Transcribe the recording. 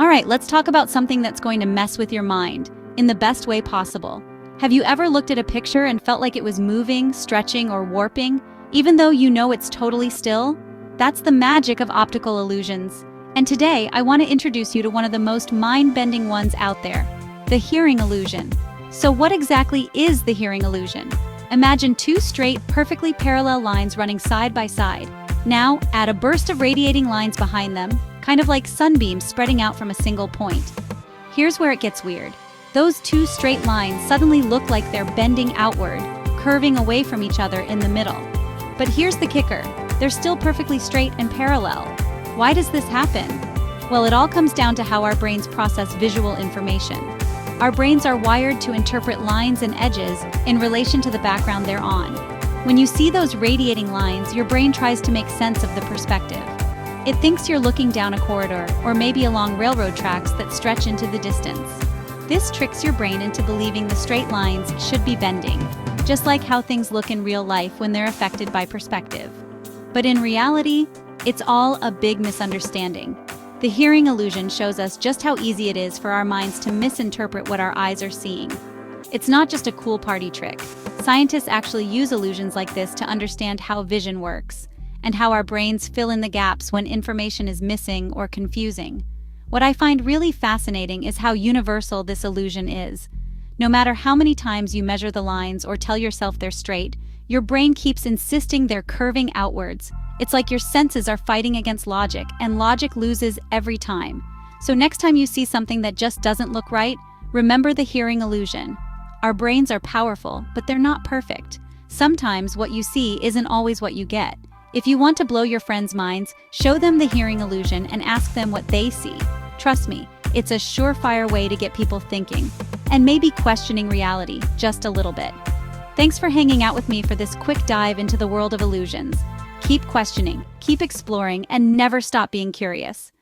Alright, let's talk about something that's going to mess with your mind, in the best way possible. Have you ever looked at a picture and felt like it was moving, stretching, or warping, even though you know it's totally still? That's the magic of optical illusions. And today, I want to introduce you to one of the most mind-bending ones out there, the hearing illusion. So what exactly is the hearing illusion? Imagine two straight, perfectly parallel lines running side by side. Now, add a burst of radiating lines behind them, kind of like sunbeams spreading out from a single point. Here's where it gets weird. Those two straight lines suddenly look like they're bending outward, curving away from each other in the middle. But here's the kicker. They're still perfectly straight and parallel. Why does this happen? Well, it all comes down to how our brains process visual information. Our brains are wired to interpret lines and edges in relation to the background they're on. When you see those radiating lines, your brain tries to make sense of the perspective. It thinks you're looking down a corridor, or maybe along railroad tracks that stretch into the distance. This tricks your brain into believing the straight lines should be bending, just like how things look in real life when they're affected by perspective. But in reality, it's all a big misunderstanding. The hearing illusion shows us just how easy it is for our minds to misinterpret what our eyes are seeing. It's not just a cool party trick. Scientists actually use illusions like this to understand how vision works, and how our brains fill in the gaps when information is missing or confusing. What I find really fascinating is how universal this illusion is. No matter how many times you measure the lines or tell yourself they're straight, your brain keeps insisting they're curving outwards. It's like your senses are fighting against logic, and logic loses every time. So next time you see something that just doesn't look right, remember the hearing illusion. Our brains are powerful, but they're not perfect. Sometimes what you see isn't always what you get. If you want to blow your friends' minds, show them the hearing illusion and ask them what they see. Trust me, it's a surefire way to get people thinking, and maybe questioning reality just a little bit. Thanks for hanging out with me for this quick dive into the world of illusions. Keep questioning, keep exploring, and never stop being curious.